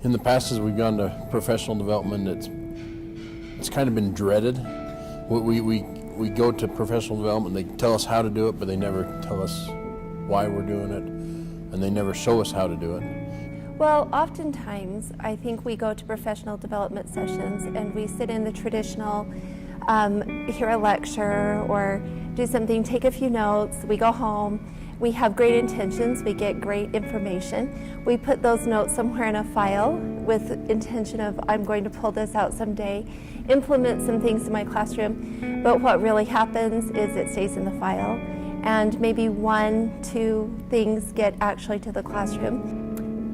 In the past, as we've gone to professional development, it's kind of been dreaded. We go to professional development, they tell us how to do it, but they never tell us why we're doing it, and they never show us how to do it. Well, oftentimes, I think we go to professional development sessions and we sit in the traditional, hear a lecture or do something, take a few notes, we go home. We have great intentions, we get great information. We put those notes somewhere in a file with intention of, I'm going to pull this out someday, implement some things in my classroom, but what really happens is it stays in the file, and maybe 1-2 things get actually to the classroom.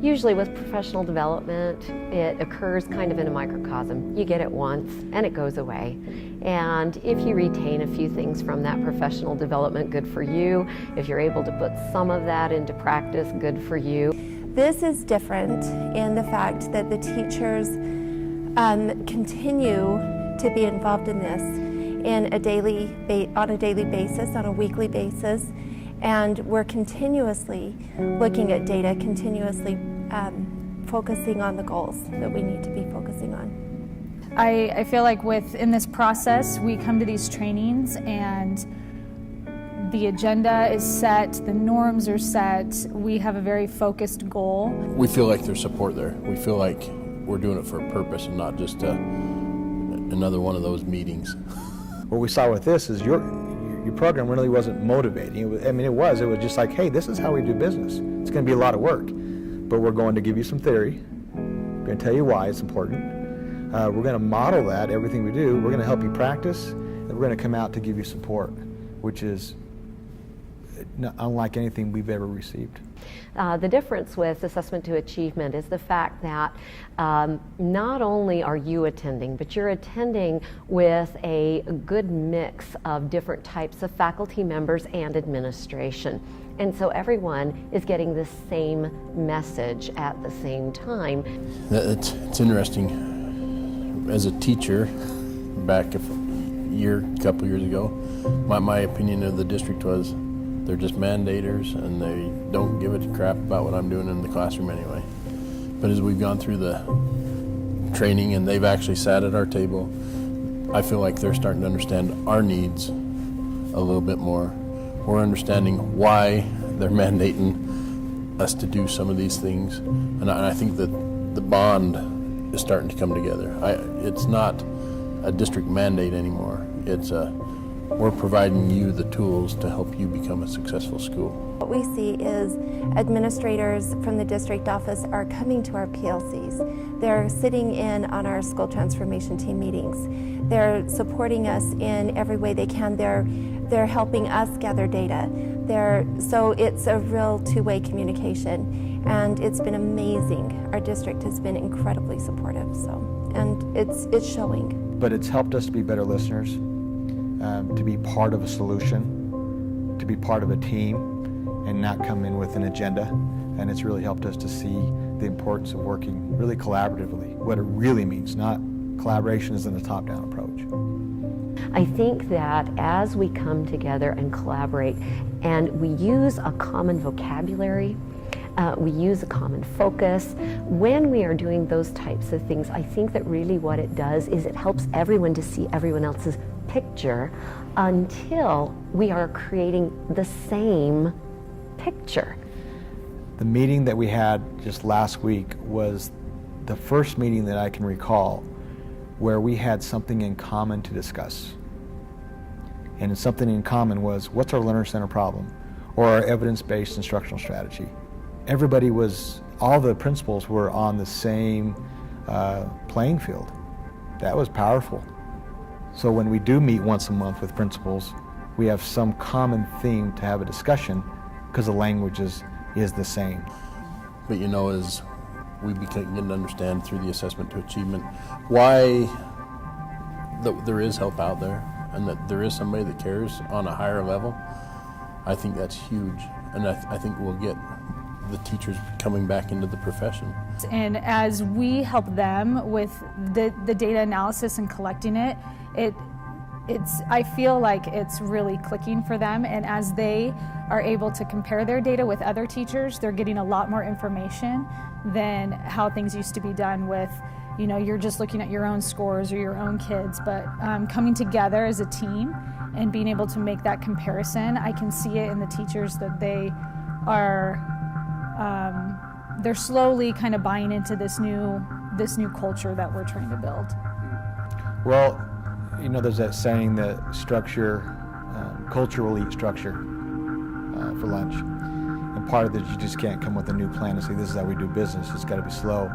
Usually with professional development, it occurs kind of in a microcosm. You get it once and it goes away. And if you retain a few things from that professional development, good for you. If you're able to put some of that into practice, good for you. This is different in the fact that the teachers continue to be involved in this on a daily basis, on a weekly basis. And we're continuously looking at data, continuously focusing on the goals that we need to be focusing on. I feel like in this process, we come to these trainings and the agenda is set, the norms are set, we have a very focused goal. We feel like there's support there. We feel like we're doing it for a purpose and not just another one of those meetings. What we saw with this is your program really wasn't motivating. It was just like, hey, this is how we do business. It's going to be a lot of work, but we're going to give you some theory. We're going to tell you why it's important. We're going to model that, everything we do. We're going to help you practice, and we're going to come out to give you support, which is unlike anything we've ever received. The difference with Assessment to Achievement is the fact that not only are you attending, but you're attending with a good mix of different types of faculty members and administration. And so everyone is getting the same message at the same time. It's interesting. As a teacher, back a couple years ago, my opinion of the district was they're just mandators and they don't give a crap about what I'm doing in the classroom anyway. But as we've gone through the training and they've actually sat at our table, I feel like they're starting to understand our needs a little bit more. We're understanding why they're mandating us to do some of these things. And I think that the bond is starting to come together. It's not a district mandate anymore. We're providing you the tools to help you become a successful school. What we see is administrators from the district office are coming to our PLCs. They're sitting in on our school transformation team meetings. They're supporting us in every way they can. They're helping us gather data. So it's a real two-way communication, and it's been amazing. Our district has been incredibly supportive, and it's showing. But it's helped us to be better listeners, to be part of a solution, to be part of a team, and not come in with an agenda. And it's really helped us to see the importance of working really collaboratively, what it really means. Not collaboration isn't a top-down approach. I think that as we come together and collaborate and we use a common vocabulary, we use a common focus, when we are doing those types of things, I think that really what it does is it helps everyone to see everyone else's picture until we are creating the same picture. The meeting that we had just last week was the first meeting that I can recall where we had something in common to discuss. And something in common was, what's our learner center problem or our evidence-based instructional strategy? All the principals were on the same playing field. That was powerful. So when we do meet once a month with principals, we have some common theme to have a discussion because the language is the same. But as we begin to understand through the Assessment to Achievement why there is help out there and that there is somebody that cares on a higher level, I think that's huge. And I think we'll get the teachers coming back into the profession. And as we help them with the data analysis and collecting it, I feel like it's really clicking for them, and as they are able to compare their data with other teachers, they're getting a lot more information than how things used to be done with, you're just looking at your own scores or your own kids, but coming together as a team and being able to make that comparison, I can see it in the teachers that they are, they're slowly kind of buying into this new culture that we're trying to build. Well, there's that saying that culture will eat structure for lunch. And part of it, you just can't come with a new plan and say, this is how we do business. It's got to be slow.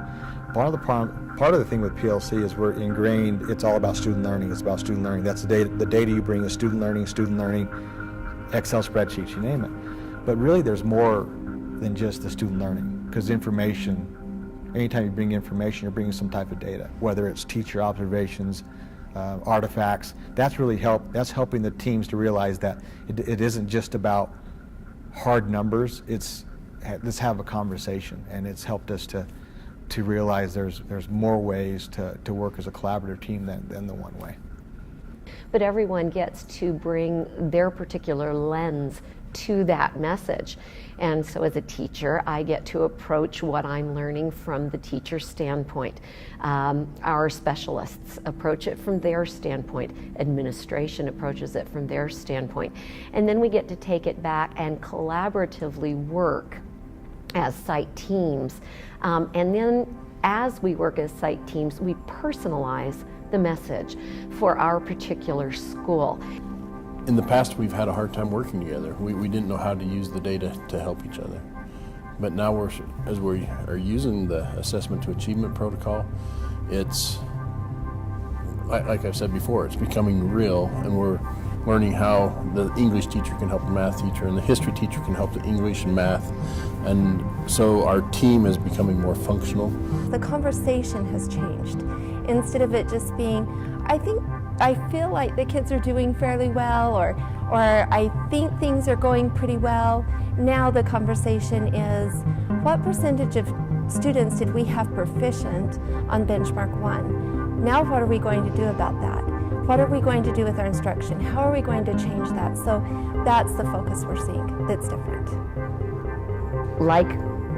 Part of the thing with PLC is we're ingrained, it's all about student learning. It's about student learning. That's the data you bring is student learning, Excel spreadsheets, you name it. But really there's more than just the student learning, because anytime you bring information, you're bringing some type of data, whether it's teacher observations, artifacts. That's helping the teams to realize that it isn't just about hard numbers. Let's have a conversation, and it's helped us to realize there's more ways to work as a collaborative team than the one way. But everyone gets to bring their particular lens to that message. And so as a teacher, I get to approach what I'm learning from the teacher standpoint. Our specialists approach it from their standpoint. Administration approaches it from their standpoint. And then we get to take it back and collaboratively work as site teams. And then as we work as site teams, we personalize the message for our particular school. In the past, we've had a hard time working together. We didn't know how to use the data to help each other. But now as we are using the assessment to achievement protocol, it's, like I've said before, it's becoming real, and we're learning how the English teacher can help the math teacher, and the history teacher can help the English and math. And so our team is becoming more functional. The conversation has changed. Instead of it just being, I feel like the kids are doing fairly well, or I think things are going pretty well. Now the conversation is, what percentage of students did we have proficient on benchmark 1? Now what are we going to do about that? What are we going to do with our instruction? How are we going to change that? So that's the focus we're seeing that's different. Like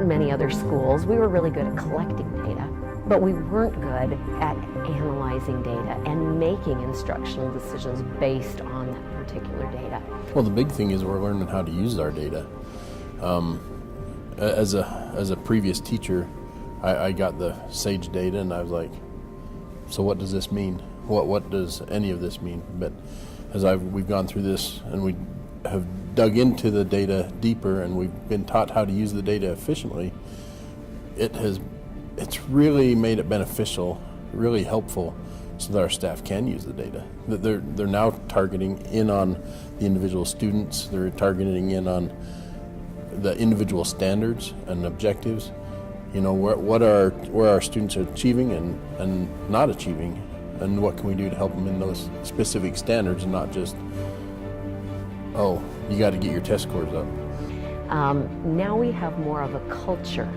many other schools, we were really good at collecting data, but we weren't good at analyzing data and making instructional decisions based on that particular data. Well, the big thing is we're learning how to use our data. As a previous teacher, I got the SAGE data, and I was like, so what does this mean? What does any of this mean? But as we've gone through this, and we have dug into the data deeper, and we've been taught how to use the data efficiently, it's really made it beneficial, really helpful, so that our staff can use the data. That they're now targeting in on the individual students. They're targeting in on the individual standards and objectives. Where our students are achieving and not achieving, and what can we do to help them in those specific standards, and not just, oh, you got to get your test scores up. Now we have more of a culture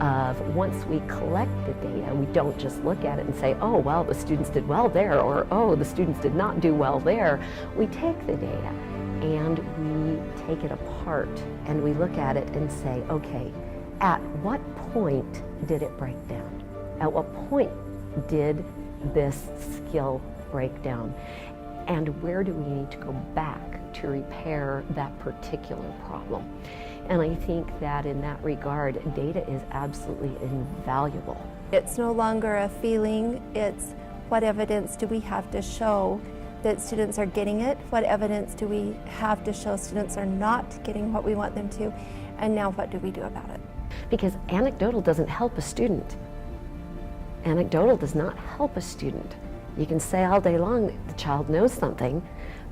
of, once we collect the data, we don't just look at it and say, oh, well, the students did well there, or oh, the students did not do well there. We take the data and we take it apart, and we look at it and say, okay, at what point did it break down? At what point did this skill break down? And where do we need to go back to repair that particular problem? And I think that in that regard, data is absolutely invaluable. It's no longer a feeling, it's what evidence do we have to show that students are getting it? What evidence do we have to show students are not getting what we want them to? And now what do we do about it? Because anecdotal doesn't help a student. Anecdotal does not help a student. You can say all day long that the child knows something,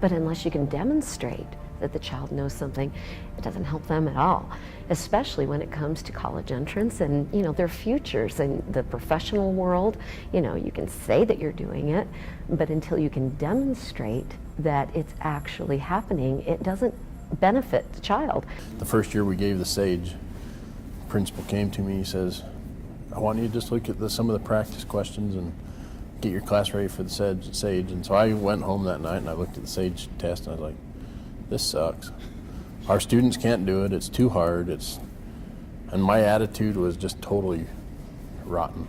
but unless you can demonstrate that the child knows something, it doesn't help them at all, especially when it comes to college entrance and their futures in the professional world. You can say that you're doing it, but until you can demonstrate that it's actually happening, it doesn't benefit the child. The first year we gave the SAGE, the principal came to me, he says, I want you to just look at some of the practice questions and get your class ready for the SAGE. And so I went home that night and I looked at the SAGE test and I was like, this sucks. Our students can't do it. It's too hard. And my attitude was just totally rotten.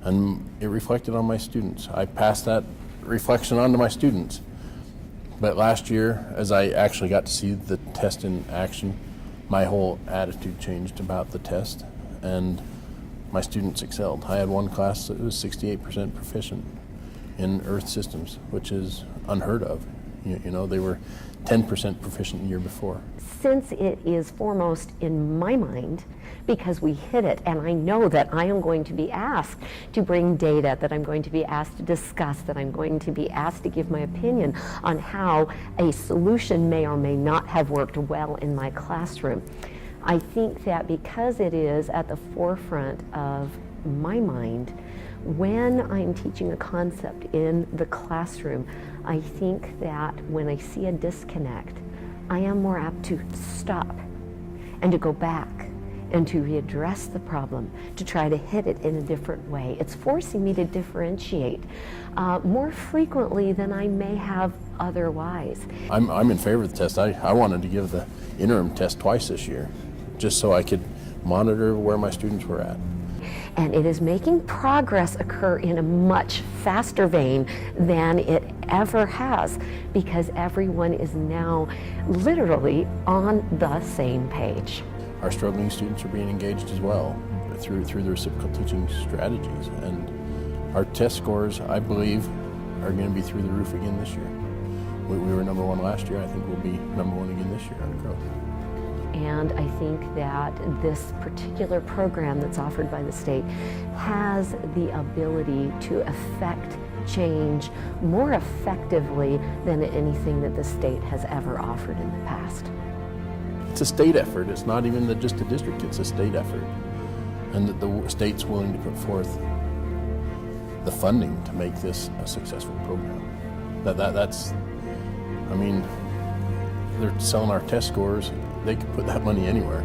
And it reflected on my students. I passed that reflection on to my students. But last year, as I actually got to see the test in action, my whole attitude changed about the test, and my students excelled. I had one class that was 68% proficient in Earth systems, which is unheard of. You know, they were 10% proficient the year before. Since it is foremost in my mind, because we hit it, and I know that I am going to be asked to bring data, that I'm going to be asked to discuss, that I'm going to be asked to give my opinion on how a solution may or may not have worked well in my classroom. I think that because it is at the forefront of my mind, when I'm teaching a concept in the classroom, I think that when I see a disconnect, I am more apt to stop and to go back and to readdress the problem, to try to hit it in a different way. It's forcing me to differentiate more frequently than I may have otherwise. I'm in favor of the test. I wanted to give the interim test twice this year, just so I could monitor where my students were at. And it is making progress occur in a much faster vein than it ever has, because everyone is now literally on the same page. Our struggling students are being engaged as well through their reciprocal teaching strategies. And our test scores, I believe, are going to be through the roof again this year. We were number one last year. I think we'll be number one again this year on growth. And I think that this particular program that's offered by the state has the ability to affect change more effectively than anything that the state has ever offered in the past. It's a state effort. It's not even just a district, it's a state effort. And that the state's willing to put forth the funding to make this a successful program. That's, I mean, they're selling our test scores. They could put that money anywhere,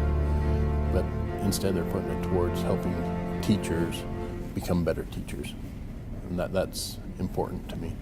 but instead they're putting it towards helping teachers become better teachers. And that's important to me.